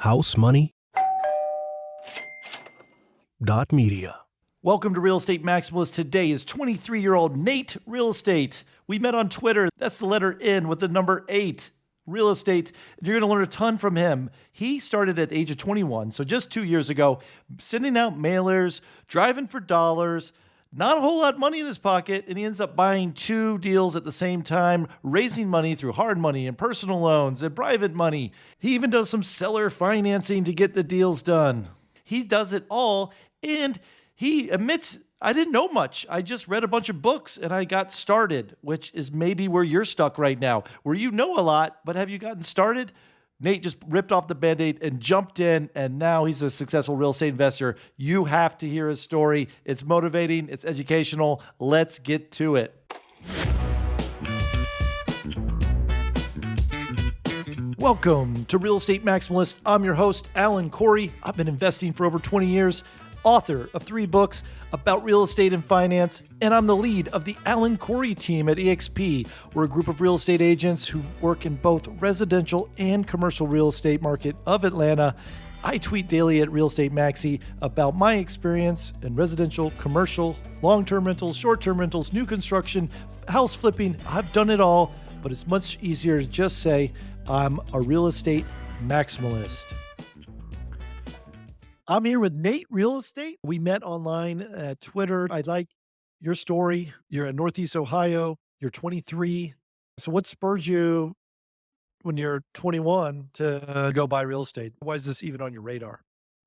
House Money Media. Welcome to Real Estate Maximalist. Today is 23-year-old Nate Real Estate. We met on Twitter. That's the letter N with the number 8. Real Estate. You're going to learn a ton from him. He started at the age of 21, so just 2 years ago, sending out mailers, driving for dollars, not a whole lot of money in his pocket, and he ends up buying 2 deals at the same time, raising money through hard money and personal loans and private money. He even does some seller financing to get the deals done. He does it all, and he admits, I didn't know much. I just read a bunch of books and I got started, which is maybe where you're stuck right now, where you know a lot, but have you gotten started? Nate just ripped off the Band-Aid and jumped in, and now he's a successful real estate investor. You have to hear his story. It's motivating. It's educational. Let's get to it. Welcome to Real Estate Maximalist. I'm your host, Alan Corey. I've been investing for over 20 years, author of 3 books about real estate and finance, and I'm the lead of the Alan Corey team at eXp. We're a group of real estate agents who work in both residential and commercial real estate market of Atlanta. I tweet daily at Real Estate Maxi about my experience in residential, commercial, long-term rentals, short-term rentals, new construction, house flipping. I've done it all, but it's much easier to just say I'm a real estate maximalist. I'm here with Nate Real Estate. We met online at Twitter. I like your story. You're in Northeast Ohio. You're 23. So what spurred you when you're 21 to go buy real estate? Why is this even on your radar?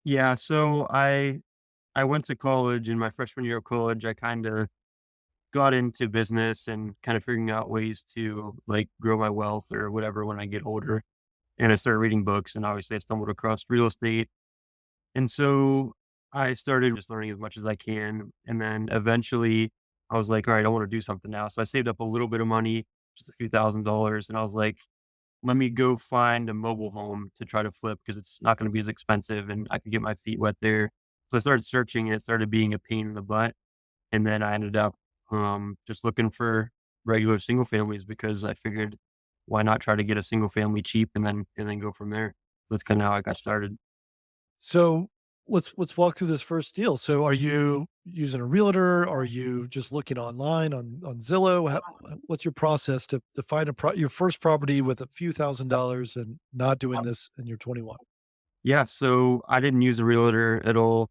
Yeah, so I went to college. In my freshman year of college, I kind of got into business and kind of figuring out ways to like grow my wealth or whatever when I get older. And I started reading books, and obviously I stumbled across real estate. And so I started just learning as much as I can. And then eventually I was like, all right, I want to do something now. So I saved up a little bit of money, just a few $1,000s. And I was like, let me go find a mobile home to try to flip because it's not going to be as expensive and I could get my feet wet there. So I started searching, and it started being a pain in the butt. And then I ended up just looking for regular single families because I figured why not try to get a single family cheap and then go from there. That's kind of how I got started. So let's walk through this first deal. So are you using a realtor? Are you just looking online on Zillow? What's your process to find your first property with a few $1,000s and not doing this and you're 21? Yeah, so I didn't use a realtor at all.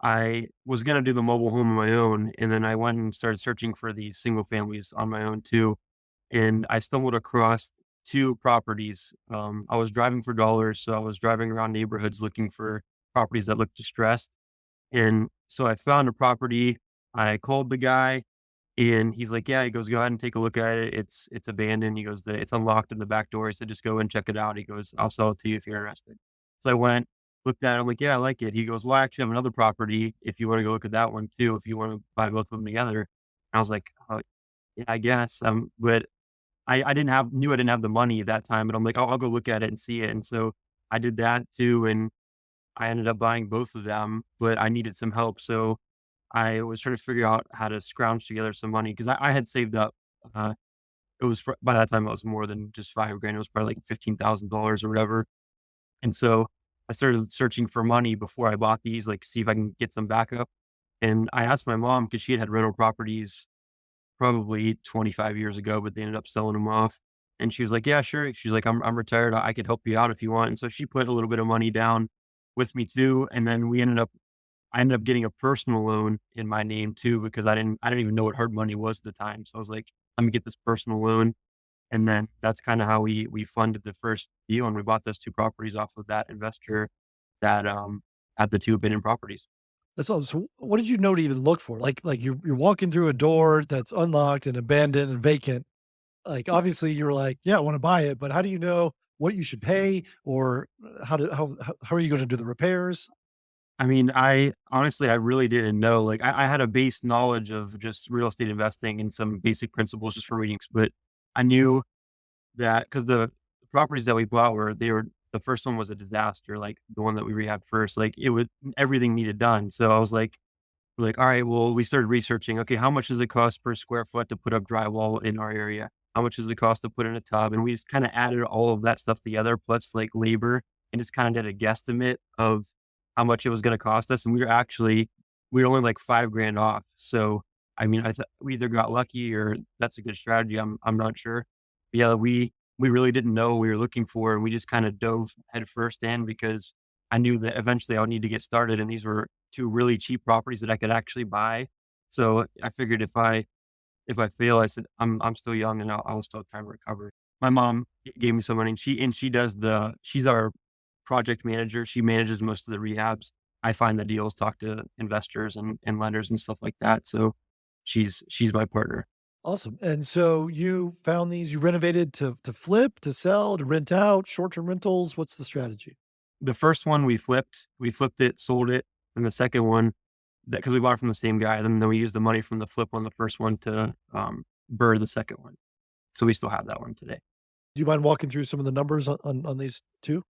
I was gonna do the mobile home on my own, and then I went and started searching for these single families on my own too. And I stumbled across 2 properties. I was driving for dollars, so I was driving around neighborhoods looking for properties that looked distressed. And so I found a property. I called the guy, and he's like, "Yeah." He goes, "Go ahead and take a look at it. It's abandoned." He goes, "It's unlocked in the back door." He said, "Just go and check it out." He goes, "I'll sell it to you if you're interested." So I went, looked at it. I'm like, "Yeah, I like it." He goes, "Well, I actually have another property if you want to go look at that one too, if you want to buy both of them together." And I was like, "Oh, yeah, I guess." But I knew I didn't have the money at that time, but I'm like, "Oh, I'll go look at it and see it." And so I did that too, and I ended up buying both of them, but I needed some help. So I was trying to figure out how to scrounge together some money because I had saved up. Uh, by that time, it was more than just 5 grand. It was probably like $15,000 or whatever. And so I started searching for money before I bought these, like see if I can get some backup. And I asked my mom because she had rental properties probably 25 years ago, but they ended up selling them off. And she was like, "Yeah, sure." She's like, I'm retired. I could help you out if you want." And so she put a little bit of money down with me too. And then I ended up getting a personal loan in my name too, because I didn't even know what hard money was at the time. So I was like, let me get this personal loan. And then that's kind of how we funded the first deal. And we bought those 2 properties off of that investor that, had the 2 abandoned properties. That's all. So what did you know to even look for? Like you're walking through a door that's unlocked and abandoned and vacant. Like obviously you're like, yeah, I want to buy it, but how do you know what you should pay or how are you going to do the repairs? I mean, I honestly, I really didn't know. Like, I had a base knowledge of just real estate investing and some basic principles just from readings, but I knew that because the properties that we bought the first one was a disaster, like the one that we rehabbed first, like everything needed done. So I was like, we're like, all right, well, we started researching, okay, how much does it cost per square foot to put up drywall in our area? How much does it cost to put in a tub? And we just kind of added all of that stuff together, plus like labor and just kind of did a guesstimate of how much it was going to cost us. And we were only like 5 grand off. So, I mean, I thought we either got lucky or that's a good strategy. I'm not sure. But yeah, we really didn't know what we were looking for. And we just kind of dove headfirst in because I knew that eventually I would need to get started. And these were two really cheap properties that I could actually buy. So I figured if I fail, I said, I'm still young and I'll still have time to recover. My mom gave me some money, and she's our project manager. She manages most of the rehabs. I find the deals, talk to investors and lenders and stuff like that. So she's my partner. Awesome. And so you found these, you renovated to flip, to sell, to rent out, short-term rentals. What's the strategy? The first one we flipped it, sold it, and the second one that because we bought it from the same guy, then we used the money from the flip on the first one to BRRRR the second one. So we still have that one today. Do you mind walking through some of the numbers on these two?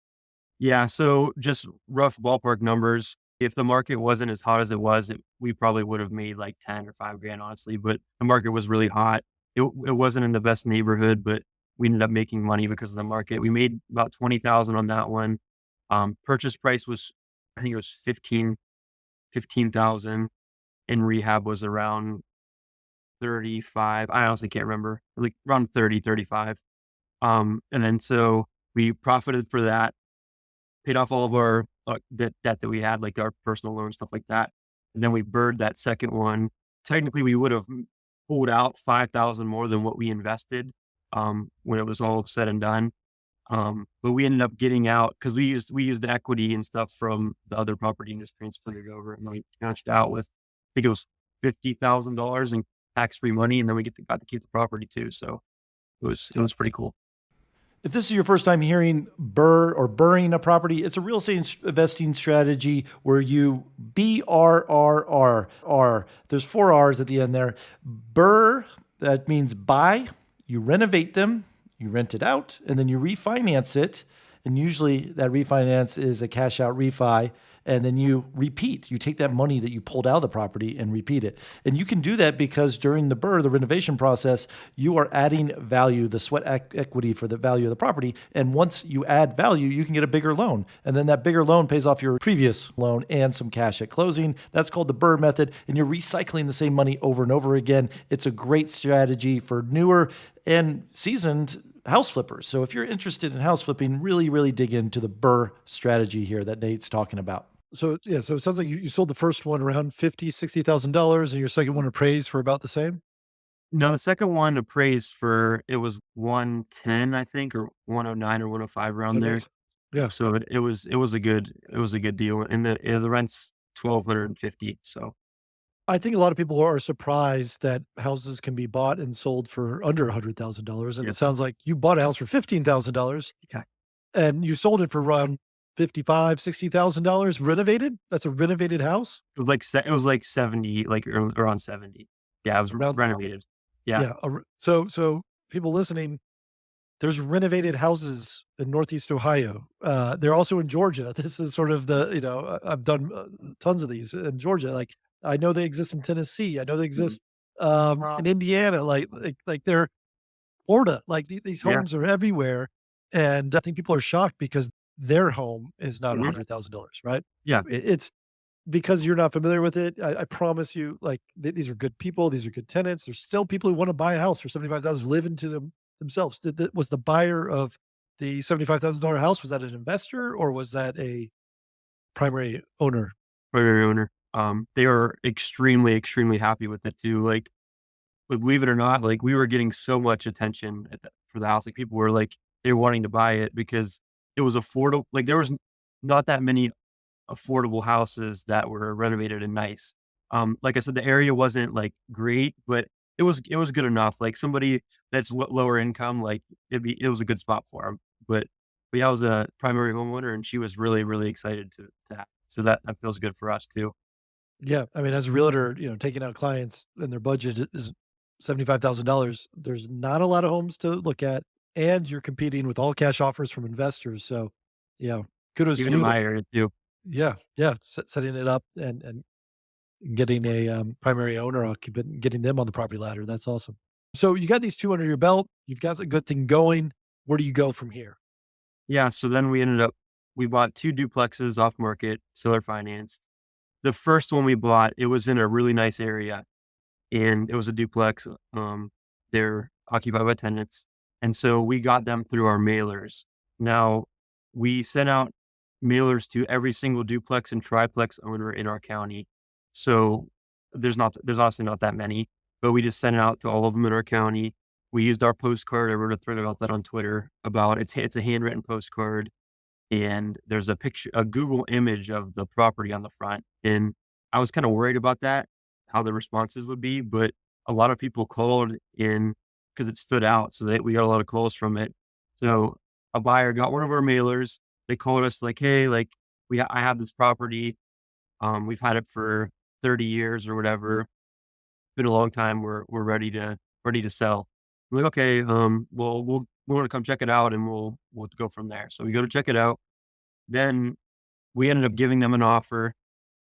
Yeah, so just rough ballpark numbers. If the market wasn't as hot as it was, we probably would have made like 10 or 5 grand, honestly. But the market was really hot. It wasn't in the best neighborhood, but we ended up making money because of the market. We made about 20,000 on that one. Purchase price was, I think it was 15,000, and rehab was around 35. I honestly can't remember, like around 30, 35. And then so we profited for that, paid off all of our debt that we had, like our personal loan, stuff like that. And then we BRRR'd that second one. Technically, we would have pulled out 5,000 more than what we invested when it was all said and done. But we ended up getting out because we used the equity and stuff from the other property and just transferred it over, and we cashed out with, I think it was $50,000 in tax-free money, and then got to keep the property too. So it was pretty cool. If this is your first time hearing BRRRR or burring a property, it's a real estate investing strategy where you BRRRR. There's 4 R's at the end there. BRRRR, that means buy, you renovate them, you rent it out, and then you refinance it. And usually that refinance is a cash out refi. And then you repeat. You take that money that you pulled out of the property and repeat it. And you can do that because during the BRRRR, the renovation process, you are adding value, the sweat equity for the value of the property. And once you add value, you can get a bigger loan. And then that bigger loan pays off your previous loan and some cash at closing. That's called the BRRRR method. And you're recycling the same money over and over again. It's a great strategy for newer and seasoned house flippers. So if you're interested in house flipping, really, really dig into the BRRRR strategy here that Nate's talking about. So yeah, so it sounds like you sold the first one around $50,000, $60,000, and your second one appraised for about the same. No, the second one appraised for it was 110, I think, or 109 or 105 Oh, around there. nice. Yeah. So it was a good deal, and the rent's 1,250. So I think a lot of people are surprised that houses can be bought and sold for under $100,000. And yeah, it sounds like you bought a house for $15,000 yeah, and you sold it for around $55,000, $60,000 renovated. That's a renovated house it was like 70, like around 70. Yeah, it was around. renovated. Yeah, Yeah. So people listening, there's renovated houses in Northeast Ohio. They're also in Georgia. This is sort of I've done tons of these in Georgia. Like I know they exist in Tennessee. I know they mhm, exist in Indiana. Like they're Florida. Like these yeah, homes are everywhere, and I think people are shocked because their home is not mhm, $100,000, right? yeah, It's because you're not familiar with it. I promise you, like these are good people. These are good tenants. There's still people who want to buy a house for 75,000, live into them themselves. Was the buyer of the $75,000 house, was that an investor or was that a primary owner? primary owner. They are extremely, extremely happy with it too. Like, believe it or not, like we were getting so much attention for the house. Like people were like, they were wanting to buy it because it was affordable. Like there was not that many affordable houses that were renovated and nice. Like I said, the area wasn't like great, but it was good enough. Like somebody that's lower income, like it was a good spot for them. But yeah, I was a primary homeowner, and she was really really excited to have. So that feels good for us too. Yeah. I mean, as a realtor, taking out clients and their budget is $75,000. There's not a lot of homes to look at. And you're competing with all cash offers from investors. So, yeah, kudos to Even in you. my area too. Yeah, yeah, setting it up and getting a, primary owner occupant and getting them on the property ladder, that's awesome. So you got these 2 under your belt, you've got a good thing going. Where do you go from here? Yeah. So then we ended up we bought 2 duplexes off market, seller financed. The first one we bought, it was in a really nice area, and it was a duplex. They're occupied by tenants, and so we got them through our mailers. Now, we sent out mailers to every single duplex and triplex owner in our county. So there's honestly not that many, but we just sent it out to all of them in our county. We used our postcard. I wrote a thread about that on Twitter about it's a handwritten postcard, and there's a picture, a Google image of the property on the front. And I was kind of worried about that, how the responses would be, but a lot of people called in because it stood out. So we got a lot of calls from it. So a buyer got one of our mailers. They called us like, "Hey, like I have this property. We've had it for 30 years or whatever. It's been a long time. We're ready to sell." I'm like, "Okay, well, we want to come check it out and we'll go from there." So we go to check it out. Then we ended up giving them an offer,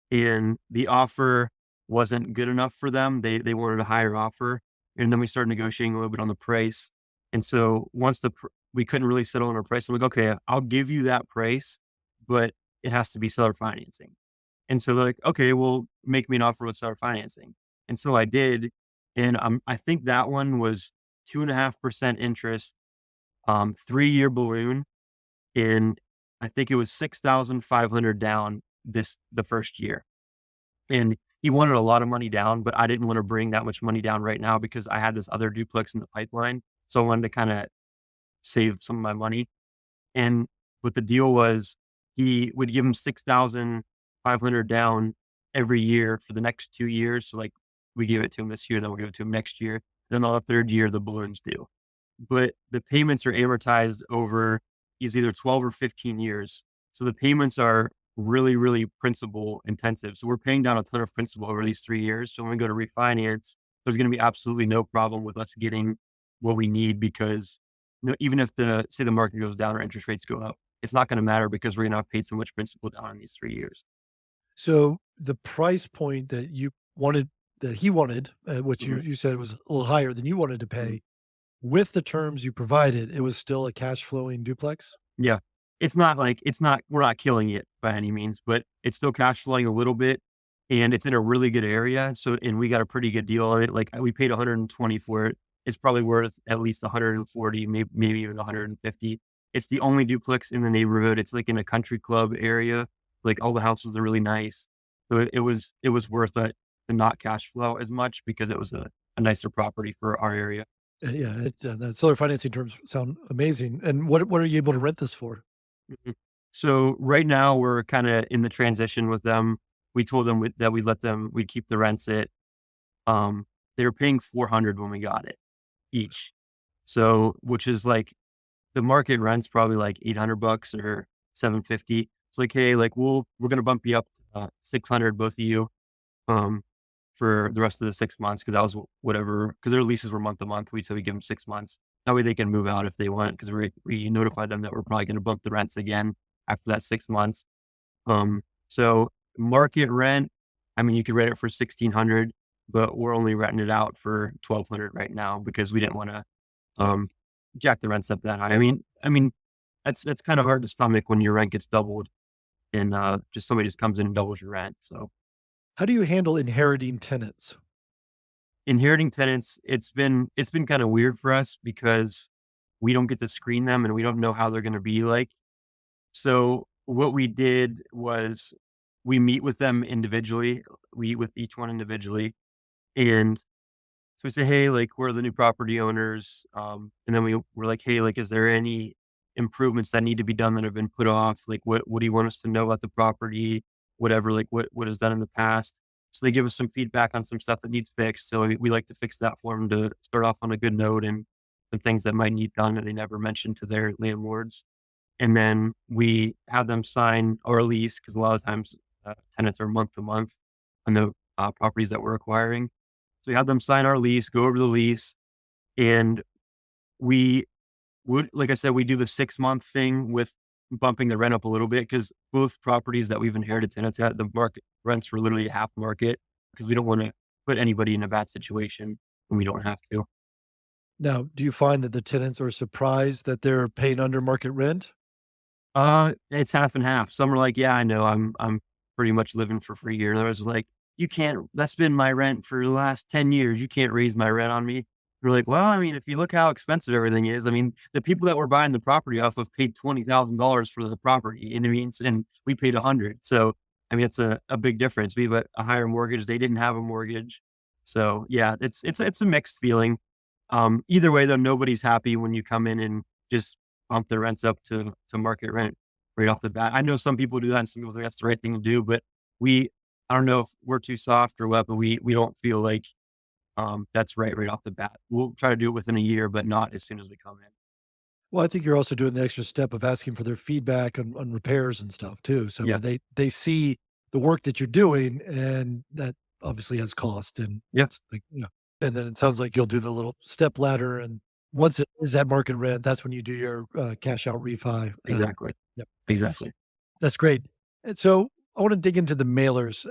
and the offer wasn't good enough for them. They wanted a higher offer, and then we started negotiating a little bit on the price. And so once we couldn't really settle on our price, I'm like, "Okay, I'll give you that price, but it has to be seller financing." And so they're like, "Okay, well, make me an offer with seller financing." And so I did, and I think that one was 2.5% interest, 3-year balloon, and I think it was 6,500 down the first year. And he wanted a lot of money down, but I didn't want to bring that much money down right now because I had this other duplex in the pipeline. So I wanted to kind of save some of my money. And what the deal was, he would give him 6,500 down every year for the next 2 years. So like we give it to him this year, then we'll give it to him next year. Then on the third year, the balloons due. But the payments are amortized over is either 12 or 15 years. So the payments are really, really principal intensive. So we're paying down a ton of principal over these 3 years. So when we go to refinance, there's going to be absolutely no problem with us getting what we need because even if say the market goes down or interest rates go up, it's not going to matter because we're going to have paid so much principal down in these 3 years. So the price point that he wanted, which Mhm. you said was a little higher than you wanted to Mhm. pay, with the terms you provided, it was still a cash flowing duplex? Yeah. We're not killing it by any means, but it's still cash flowing a little bit and it's in a really good area. So, and we got a pretty good deal on it. Like we paid 120 for it. It's probably worth at least 140, maybe even 150. It's the only duplex in the neighborhood. It's like in a country club area. Like all the houses are really nice. So it was worth it to not cash flow as much because it was a nicer property for our area. Yeah, the seller financing terms sound amazing. And what are you able to rent this for? Mhm. So right now we're kind of in the transition with them. We told them that we'd keep the rents at, um, they were paying 400 when we got it each. So, which is like the market rent's probably like $800 or 750. It's like, "Hey, like we're going to bump you up to 600, both of you, um, for the rest of the 6 months." Cause that was whatever, cause their leases were month to month. We said we give them 6 months. That way they can move out if they want. Cause we notified them that we're probably going to bump the rents again after that 6 months. So market rent, I mean, you could rent it for 1,600, but we're only renting it out for 1,200 right now because we didn't want to, um, jack the rents up that high. I mean, that's kind of hard to stomach when your rent gets doubled and, just somebody just comes in and doubles your rent. So How do you handle inheriting tenants? inheriting tenants, it's been kind of weird for us because we don't get to screen them and we don't know how they're going to be like. So what we did was we meet with them individually. We meet with each one individually. And so we say, "Hey, like we're the new property owners." And then we're like, "Hey, like, is there any improvements that need to be done that have been put off? Like what do you want us to know about the property? Whatever, like what is done in the past." So they give us some feedback on some stuff that needs fixed. So we like to fix that for them to start off on a good note and some things that might need done that they never mentioned to their landlords. And then we have them sign our lease because a lot of times tenants are month to month on the properties that we're acquiring. So we have them sign our lease, go over the lease, and we like I said, we do the 6 month thing with bumping the rent up a little bit because both properties that we've inherited tenants at, the market rents were literally half market because we don't want to put anybody in a bad situation when we don't have to. Now, do you find that the tenants are surprised that they're paying under market rent? It's half and half. Some are like, "Yeah, I know, I'm pretty much living for free here." And others are like, "You can't that's been my rent for the last 10 years. You can't raise my rent on me." We're like, "Well, I mean, if you look how expensive everything is, I mean, the people that we're buying the property off of paid $20,000 for the property, you know what I mean? And we paid 100. So, I mean, it's a big difference. We have a higher mortgage. They didn't have a mortgage. So, yeah, it's a mixed feeling. Either way, though, nobody's happy when you come in and just bump the rents up to market rent right off the bat. I know some people do that and some people think that's the right thing to do, but we I don't know if we're too soft or what, but we don't feel like that's right off the bat. We'll try to do it within a year, but not as soon as we come in. Well, I think you're also doing the extra step of asking for their feedback on repairs and stuff too. So Yeah. they see the work that you're doing, and that obviously has cost. And Yeah. it's like, and then it sounds like you'll do the little step ladder. And once it is at market rent, that's when you do your cash out refi. Exactly. Yep. Exactly. That's great. And so I want to dig into the mailers.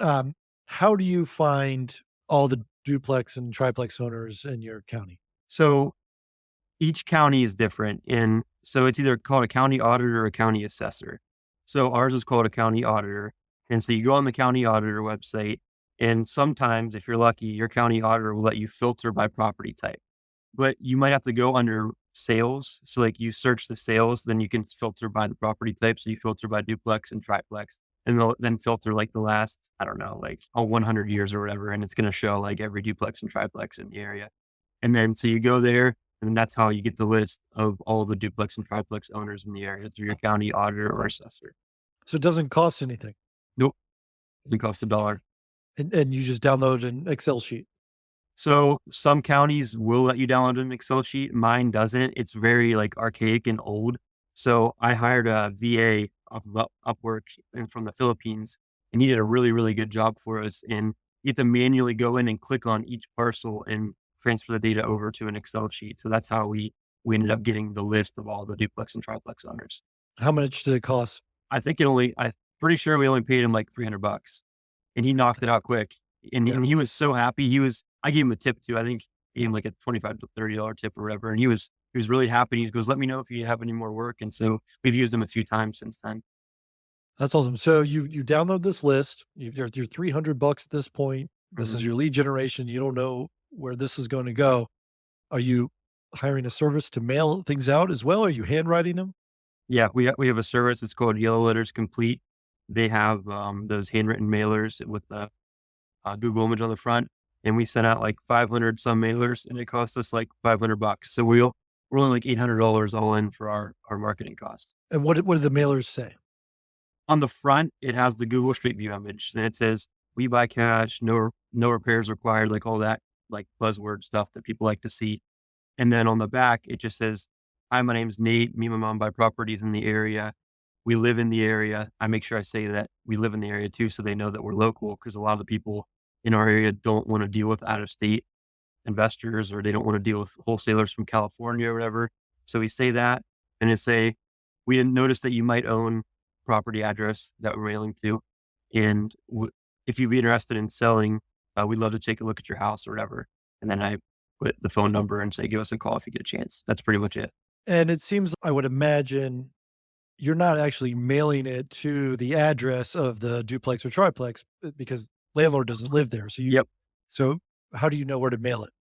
How do you find all the duplex and triplex owners in your county? So each county is different. And so it's either called a county auditor or a county assessor. So ours is called a county auditor. And so you go on the county auditor website, and sometimes, if you're lucky, your county auditor will let you filter by property type. But you might have to go under sales. So like you search the sales, then you can filter by the property type. So you filter by duplex and triplex, and they'll then filter like the last, I don't know, like 100 years or whatever. And it's going to show like every duplex and triplex in the area. And then so you go there, and that's how you get the list of all the duplex and triplex owners in the area through your county auditor or assessor. So it doesn't cost anything, Nope. It costs $1. and you just download an Excel sheet. So some counties will let you download an Excel sheet. Mine doesn't. It's very like archaic and old. So I hired a VA off of Upwork and from the Philippines, and he did a really good job for us. And you have to manually go in and click on each parcel and transfer the data over to an Excel sheet. So that's how we ended up getting the list of all the duplex and triplex owners. How much did it cost? I'm pretty sure we only paid him like $300, and he knocked it out quick. And he was so happy. I gave him a tip too. I think I gave him like a $25 to $30 tip or whatever. And he was really happy. He goes, "Let me know if you have any more work." And so we've used him a few times since then. That's awesome. So you download this list. You're $300 at this point. This Mhm. is your lead generation. You don't know where this is going to go. Are you hiring a service to mail things out as well? Are you handwriting them? Yeah, we have a service. It's called Yellow Letters Complete. They have those handwritten mailers with the Google image on the front, and we sent out like 500 some mailers, and it cost us like $500. So we're only like $800 all in for our marketing costs. And what do the mailers say? On the front, it has the Google Street View image, and it says, "We buy cash, no repairs required," like all that like buzzword stuff that people like to see. And then on the back, it just says, "Hi, my name's Nate. Me and my mom buy properties in the area. We live in the area." I make sure I say that we live in the area too, so they know that we're local, because a lot of the people in our area don't want to deal with out of state investors, or they don't want to deal with wholesalers from California or whatever. So we say that, and it say, "We didn't notice that you might own property address that we're mailing to. And if you'd be interested in selling, we'd love to take a look at your house," or whatever. And then I put the phone number and say, "Give us a call if you get a chance." That's pretty much it. And it seems, I would imagine, you're not actually mailing it to the address of the duplex or triplex, because landlord doesn't live there. Yep. So how do you know where to mail it?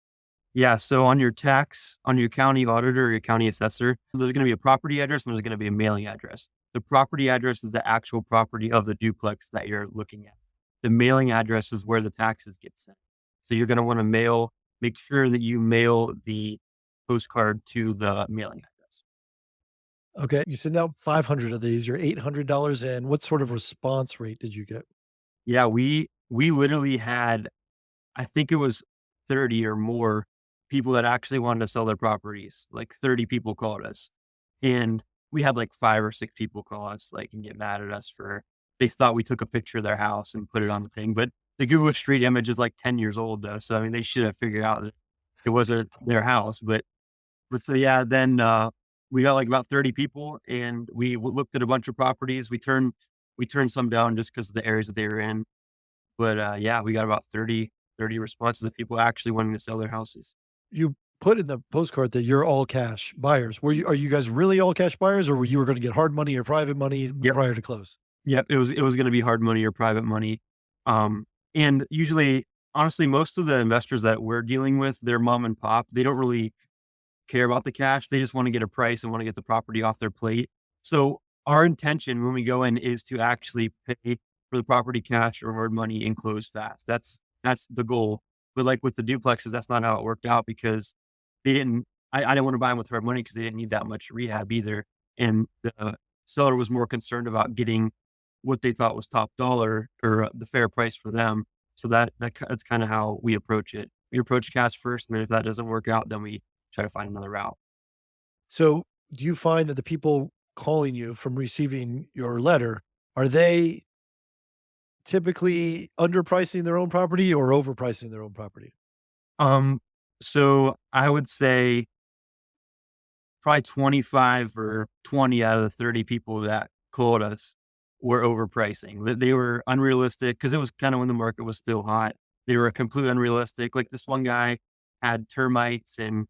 Yeah. So on your county auditor or your county assessor, there's going to be a property address and there's going to be a mailing address. The property address is the actual property of the duplex that you're looking at. The mailing address is where the taxes get sent. So you're going to want to make sure that you mail the postcard to the mailing address. Okay. You send out 500 of these, you're $800 in. What sort of response rate did you get? Yeah, we literally had, I think it was 30 or more people that actually wanted to sell their properties. Like 30 people called us. And we had like 5 or 6 people call us like and get mad at us for they thought we took a picture of their house and put it on the thing. But the Google Street image is like 10 years old though. So I mean they should have figured out that it wasn't their house. But so yeah, then we got like about 30 people, and we looked at a bunch of properties. We turned some down just because of the areas that they were in. But yeah, we got about 30 responses of people actually wanting to sell their houses. You put in the postcard that you're all cash buyers. Are you guys really all cash buyers, or were you going to get hard money or private money Yep. prior to close? Yep. It was going to be hard money or private money. And usually, honestly, most of the investors that we're dealing with, they're mom and pop. They don't really care about the cash. They just want to get a price and want to get the property off their plate. So our intention when we go in is to actually pay for the property cash or hard money and close fast. That's the goal. But like with the duplexes, that's not how it worked out because they didn't. I didn't want to buy them with hard money because they didn't need that much rehab either. And the seller was more concerned about getting what they thought was top dollar or the fair price for them. So that's kind of how we approach it. We approach cash first, and then if that doesn't work out, then we try to find another route. So, do you find that the people calling you from receiving your letter, are they typically underpricing their own property or overpricing their own property? Um, so I would say probably 25 or 20 out of the 30 people that called us were overpricing. They were unrealistic because it was kind of when the market was still hot. They were completely unrealistic. Like this one guy had termites and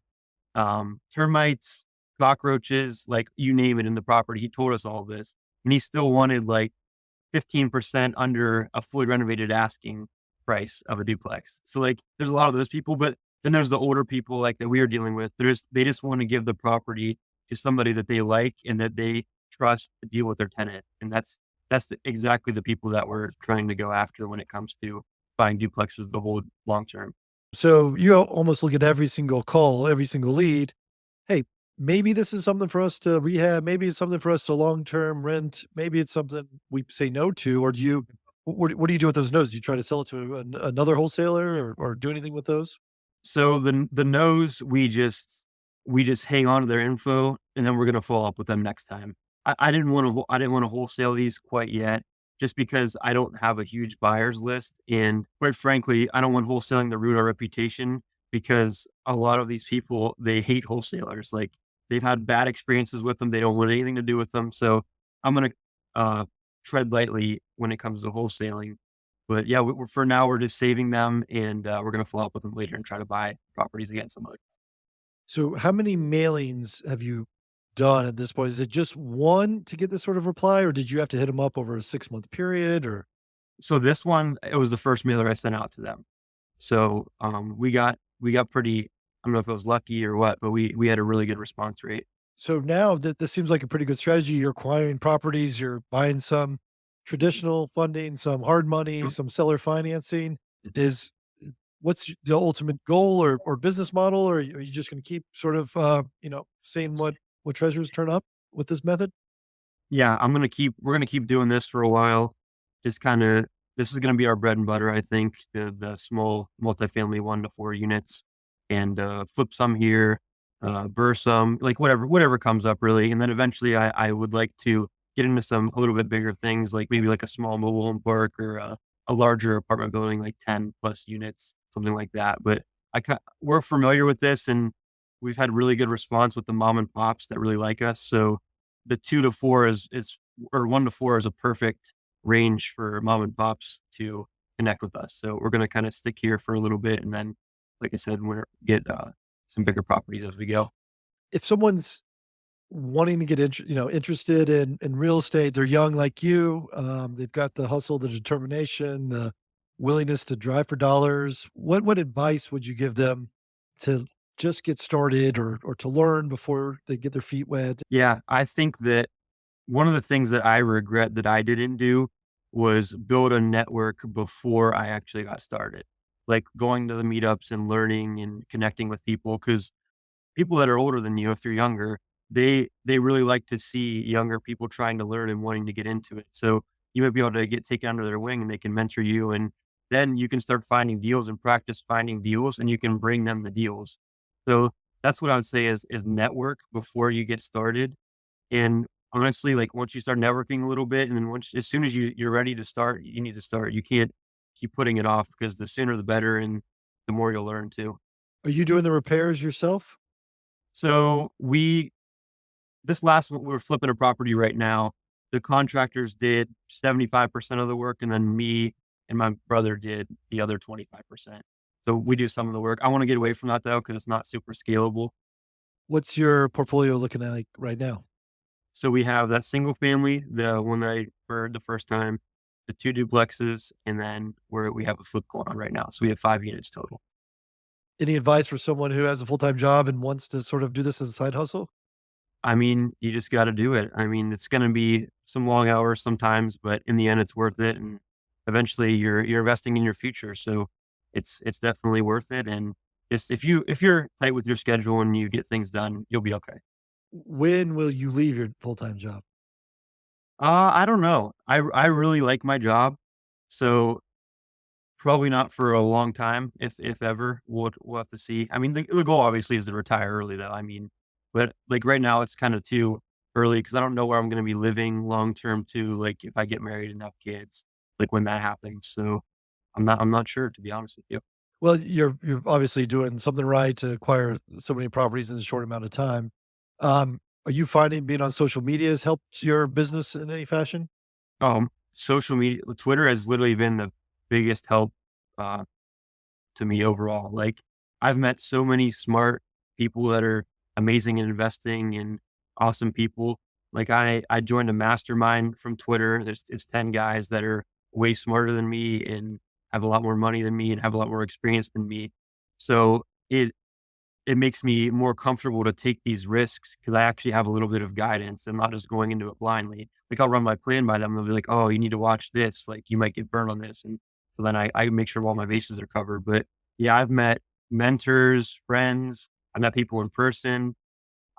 termites, cockroaches, like you name it in the property. He told us all this, and he still wanted like 15% under a fully renovated asking price of a duplex. So like there's a lot of those people, but then there's the older people like that we are dealing with. They just want to give the property to somebody that they like and that they trust to deal with their tenant. And exactly the people that we're trying to go after when it comes to buying duplexes the whole long term. So, you almost look at every single call, every single lead. Hey, maybe this is something for us to rehab. Maybe it's something for us to long term rent. Maybe it's something we say no to. Or do you, what do you do with those no's? Do you try to sell it to another wholesaler or do anything with those? So the no's, we just hang on to their info and then we're gonna follow up with them next time. I didn't want to wholesale these quite yet, just because I don't have a huge buyers list, and quite frankly, I don't want wholesaling to ruin our reputation because a lot of these people they hate wholesalers. Like they've had bad experiences with them. They don't want anything to do with them. So I'm gonna uh, tread lightly when it comes to wholesaling. But yeah, for now, we're just saving them and we're going to follow up with them later and try to buy properties again somebody. So, how many mailings have you done at this point? Is it just one to get this sort of reply, or did you have to hit them up over a 6 month period? Or So this one, it was the first mailer I sent out to them. So we got pretty, I don't know if it was lucky or what, but we had a really good response rate. so now that this seems like a pretty good strategy, you're acquiring properties, you're buying some traditional funding, some hard money, Yep. some seller financing. Is what's the ultimate goal or business model, or are you just going to keep sort of seeing what treasures turn up with this method? Yeah, we're gonna keep doing this for a while. Just kind of, this is gonna be our bread and butter, I think, the small multifamily 1 to 4 units and flip some here, burr some, like whatever comes up really. And then eventually I would like to get into some a little bit bigger things, like maybe like a small mobile home park or a larger apartment building, like 10 plus units, something like that. But we're familiar with this and we've had really good response with the mom and pops that really like us. So the 2 to 4 is or 1 to 4 is a perfect range for mom and pops to connect with us. So we're gonna kind of stick here for a little bit, and then, like I said, we're get some bigger properties as we go. If someone's wanting to get interested in real estate, they're young like you, they've got the hustle, the determination, the willingness to drive for dollars. What advice would you give them to just get started or to learn before they get their feet wet? Yeah, I think that one of the things that I regret that I didn't do was build a network before I actually got started. Like going to the meetups and learning and connecting with people, because people that are older than you, if you're younger, they really like to see younger people trying to learn and wanting to get into it. So you might be able to get taken under their wing and they can mentor you, and then you can start finding deals and practice finding deals, and you can bring them the deals. So that's what I would say is network before you get started. And honestly, like once you start networking a little bit, and then as soon as you're ready to start, you need to start. You can't keep putting it off because the sooner the better, and the more you'll learn too. Are you doing the repairs yourself? So this last one, we're flipping a property right now. The contractors did 75% of the work, and then me and my brother did the other 25%. So we do some of the work. I want to get away from that though, because it's not super scalable. What's your portfolio looking at like right now? So we have that single family, the one that I for the first time, the 2 duplexes, and then we have a flip going on right now. So we have 5 units total. Any advice for someone who has a full-time job and wants to sort of do this as a side hustle? I mean, you just got to do it. I mean, it's going to be some long hours sometimes, but in the end, it's worth it. And eventually, you're investing in your future, so it's definitely worth it. And just if you're tight with your schedule and you get things done, you'll be okay. When will you leave your full-time job? I don't know. I really like my job, so probably not for a long time, if ever. We'll have to see. I mean, the goal obviously is to retire early, though. I mean, but like right now, it's kind of too early because I don't know where I'm going to be living long term too. Like if I get married and have kids, like when that happens. So I'm not sure, to be honest with you. Well, you're obviously doing something right to acquire so many properties in a short amount of time. Are you finding being on social media has helped your business in any fashion? Social media, Twitter has literally been the biggest help uh, to me overall. Like I've met so many smart people that are amazing in investing and awesome people. Like I joined a mastermind from Twitter. It's 10 guys that are way smarter than me and have a lot more money than me and have a lot more experience than me. So it makes me more comfortable to take these risks because I actually have a little bit of guidance. I'm not just going into it blindly. Like I'll run my plan by them. They'll be like, "Oh, you need to watch this. Like you might get burned on this." And so then I make sure all my bases are covered. But yeah, I've met mentors, friends. I've met people in person.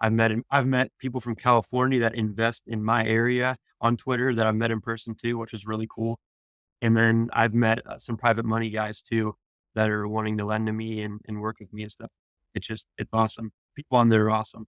I've met people from California that invest in my area on Twitter that I've met in person too, which is really cool. And then I've met some private money guys too that are wanting to lend to me and work with me and stuff. It's awesome. People on there are awesome.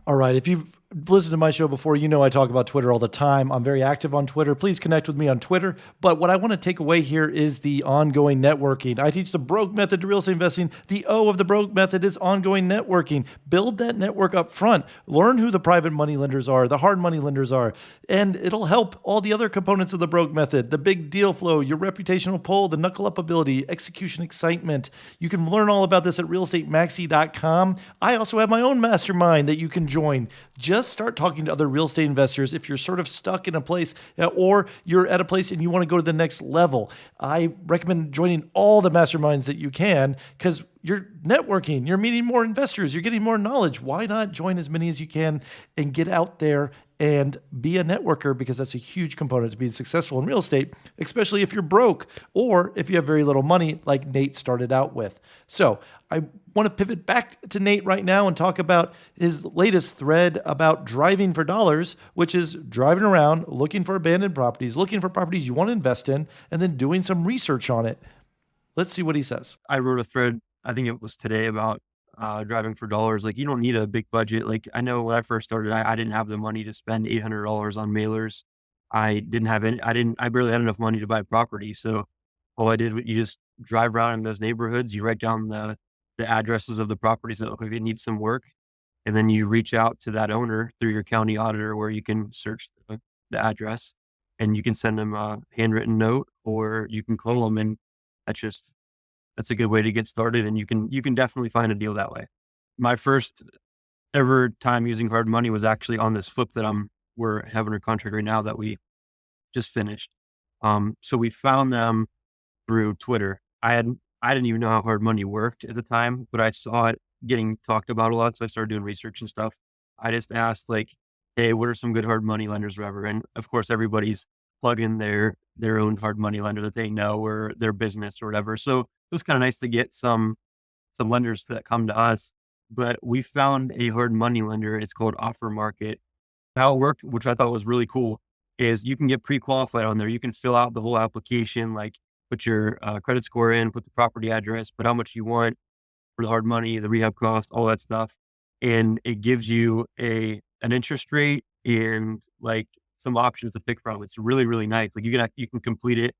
All right. If you've listened to my show before, you know I talk about Twitter all the time. I'm very active on Twitter. Please connect with me on Twitter. But what I want to take away here is the ongoing networking. I teach the broke method to real estate investing. The O of the broke method is ongoing networking. Build that network up front. Learn who the private money lenders are, the hard money lenders are, and it'll help all the other components of the broke method, the big deal flow, your reputational pull, the knuckle up ability, execution excitement. You can learn all about this at realestatemaxi.com. I also have my own mastermind that you can join. Just start talking to other real estate investors if you're sort of stuck in a place or you're at a place and you want to go to the next level. I recommend joining all the masterminds that you can because you're networking, you're meeting more investors, you're getting more knowledge. Why not join as many as you can and get out there and be a networker because that's a huge component to being successful in real estate, especially if you're broke or if you have very little money like Nate started out with. So I want to pivot back to Nate right now and talk about his latest thread about driving for dollars, which is driving around looking for abandoned properties, looking for properties you want to invest in, and then doing some research on it. Let's see what he says. I wrote a thread, I think it was today, about driving for dollars. Like you don't need a big budget. Like I know when I first started, I didn't have the money to spend $800 on mailers. I barely had enough money to buy property. So all I did was you just drive around in those neighborhoods, you write down the addresses of the properties that look like they need some work. And then you reach out to that owner through your county auditor where you can search the address and you can send them a handwritten note or you can call them. And that's just, that's a good way to get started. And you can definitely find a deal that way. My first ever time using hard money was actually on this flip that we're having a contract right now that we just finished. So we found them through Twitter. I didn't even know how hard money worked at the time, but I saw it getting talked about a lot, so I started doing research and stuff. I just asked like, "Hey, what are some good hard money lenders or whatever?" And of course, everybody's plugging their own hard money lender that they know or their business or whatever. So it was kind of nice to get some lenders that come to us. But we found a hard money lender. It's called Offer Market. How it worked, which I thought was really cool, is you can get pre-qualified on there. You can fill out the whole application, like put your credit score in, put the property address, put how much you want for the hard money, the rehab cost, all that stuff. And it gives you an interest rate and like some options to pick from. It's really, really nice. Like you can complete it.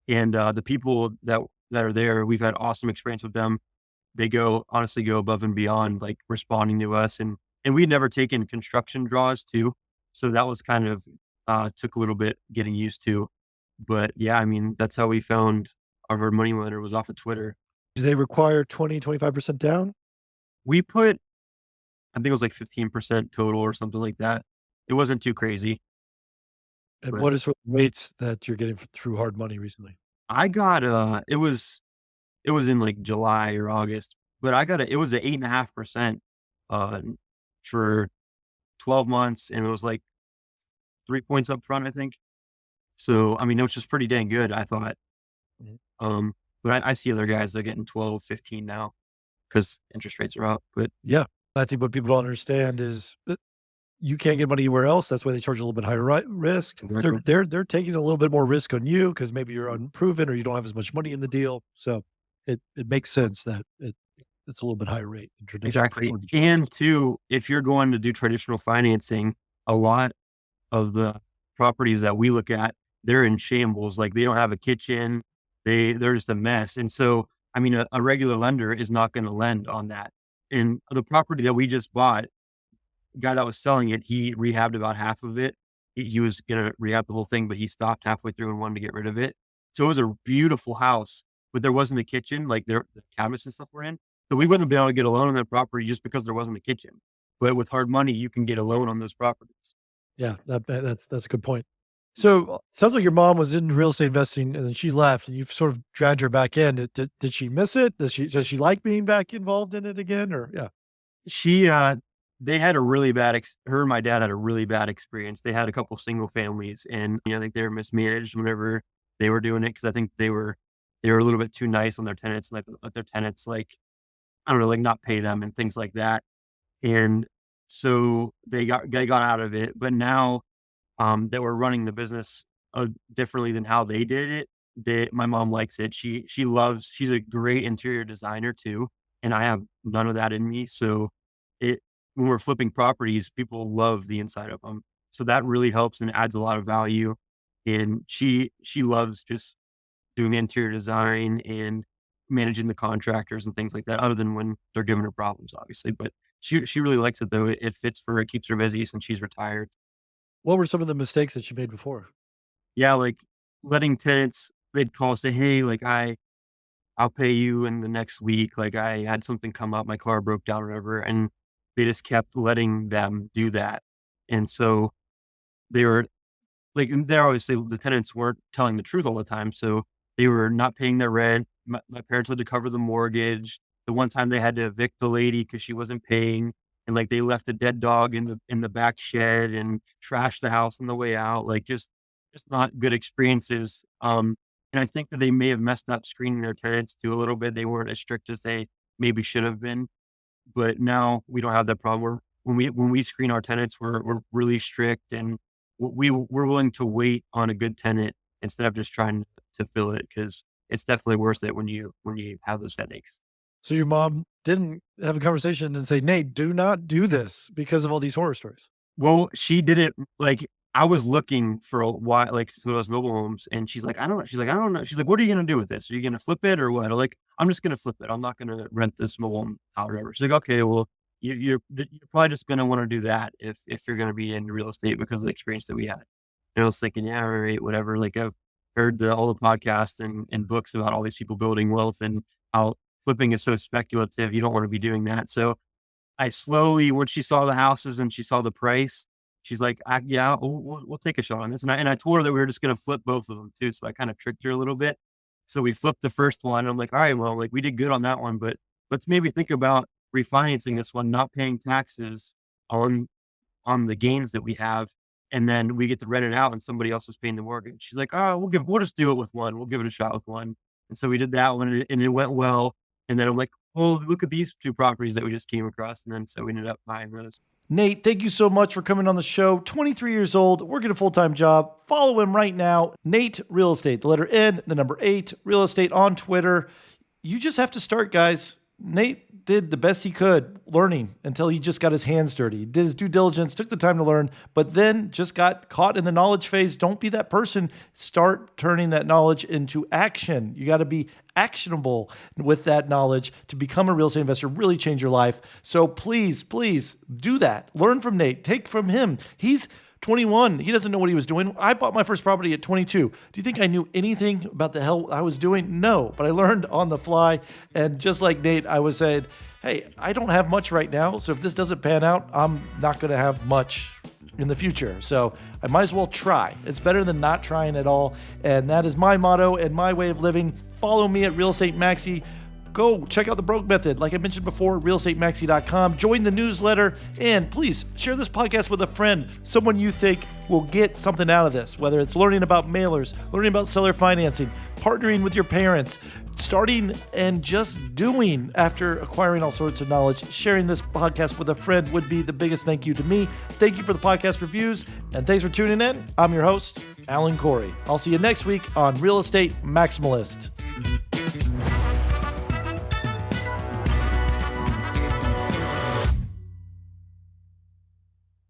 And the people that are there, we've had awesome experience with them. They honestly go above and beyond, like responding to us. And we'd never taken construction draws too. So that was kind of took a little bit getting used to. But yeah, I mean, that's how we found our money lender was off of Twitter. Do they require 20, 25% down? We put, I think it was like 15% total or something like that. It wasn't too crazy, And but what is sort of rates that you're getting through hard money recently? I got, it was in like July or August, but it was a 8.5%, uh, for 12 months, and it was like 3 points up front, I think. So, I mean, it was just pretty dang good, I thought. Mhm. Um, but I see other guys that are getting 12, 15 now because interest rates are up. But Yeah. I think what people don't understand is that you can't get money anywhere else. That's why they charge a little bit higher risk. exactly. They're taking a little bit more risk on you because maybe you're unproven or you don't have as much money in the deal. So it makes sense that it's a little bit higher rate than traditional Exactly. mortgage And rates. two, if you're going to do traditional financing, a lot of the properties that we look at, they're in shambles. Like they don't have a kitchen. They're just a mess. And so, I mean, a regular lender is not going to lend on that. And the property that we just bought, guy that was selling it, he rehabbed about half of it. He was gonna rehab the whole thing, but he stopped halfway through and wanted to get rid of it. So it was a beautiful house, but there wasn't a kitchen, like the cabinets and stuff were in. So we wouldn't have been able to get a loan on that property just because there wasn't a kitchen. But with hard money, you can get a loan on those properties. Yeah, that's a good point. So sounds like your mom was in real estate investing and then she left and you've sort of dragged her back in. Did she miss it? Does she like being back involved in it again? Or yeah. She, they had a really bad her and my dad had a really bad experience. They had a couple single families and, I think they were mismanaged whenever they were doing it because I think they were a little bit too nice on their tenants, like, let their tenants, like, I don't know, like, not pay them and things like that, and so they got out of it, but now, that we're running the business, differently than how they did it, my mom likes it. She's a great interior designer too, and I have none of that in me, so it when we're flipping properties, people love the inside of them. So that really helps and adds a lot of value, and she loves just doing the interior design and managing the contractors and things like that, other than when they're giving her problems, obviously, but she really likes it though. It fits for her, it keeps her busy since she's retired. What were some of the mistakes that she made before? Yeah, like letting tenants, they'd call, say, "Hey, like I'll pay you in the next week. Like I had something come up, my car broke down or whatever." And they just kept letting them do that. And so they were like, and they're obviously the tenants weren't telling the truth all the time. So they were not paying their rent. My parents had to cover the mortgage. The one time they had to evict the lady because she wasn't paying. And like they left a dead dog in the back shed and trashed the house on the way out. Like just not good experiences. And I think that they may have messed up screening their tenants too a little bit. They weren't as strict as they maybe should have been. But now we don't have that problem. When we screen our tenants, we're really strict and we're willing to wait on a good tenant instead of just trying to fill it because it's definitely worth it when you have those headaches. So your mom didn't have a conversation and say, Nate, do not do this because of all these horror stories. Well, she did it like I was looking for a while, like some of those mobile homes, and she's like, I don't know. She's like, I don't know. She's like, what are you gonna do with this? Are you gonna flip it or what? I'm like, I'm just gonna flip it. I'm not gonna rent this mobile home out or whatever. She's like, okay, well, you're probably just gonna want to do that if you're gonna be in real estate because of the experience that we had. And I was thinking, yeah, all right, whatever. Like I've heard all the podcasts and books about all these people building wealth and how flipping is so speculative. You don't want to be doing that. So I slowly, once she saw the houses and she saw the price, she's like, "Yeah, we'll take a shot on this." And I told her that we were just gonna flip both of them too. So I kind of tricked her a little bit. So we flipped the first one. I'm like, "All right, well, like we did good on that one, but let's maybe think about refinancing this one, not paying taxes on on the gains that we have, and then we get to rent it out, and somebody else is paying the mortgage." She's like, "Oh, we'll just do it with one. We'll give it a shot with one." And so we did that one, and it went well. And then I'm like, "Oh, look at these two properties that we just came across." And then so we ended up buying those. Nate, thank you so much for coming on the show. 23 years old, working a full-time job. Follow him right now. Nate Real Estate, the letter N, the number 8, Real Estate on Twitter. You just have to start, guys. Nate did the best he could learning until he just got his hands dirty. He did his due diligence, took the time to learn, but then just got caught in the knowledge phase. Don't be that person. Start turning that knowledge into action. You got to be actionable with that knowledge to become a real estate investor, really change your life. So please, please do that. Learn from Nate. Take from him. He's 21. He doesn't know what he was doing. I bought my first property at 22. Do you think I knew anything about the hell I was doing? No, but I learned on the fly. And just like Nate, I was saying, hey, I don't have much right now. So if this doesn't pan out, I'm not going to have much in the future. So I might as well try. It's better than not trying at all. And that is my motto and my way of living. Follow me at Real Estate Maxi. Go check out the Broke Method. Like I mentioned before, realestateMaxi.com. Join the newsletter, and please share this podcast with a friend, someone you think will get something out of this, whether it's learning about mailers, learning about seller financing, partnering with your parents, starting and just doing after acquiring all sorts of knowledge. Sharing this podcast with a friend would be the biggest thank you to me. Thank you for the podcast reviews, and thanks for tuning in. I'm your host, Alan Corey. I'll see you next week on Real Estate Maximalist.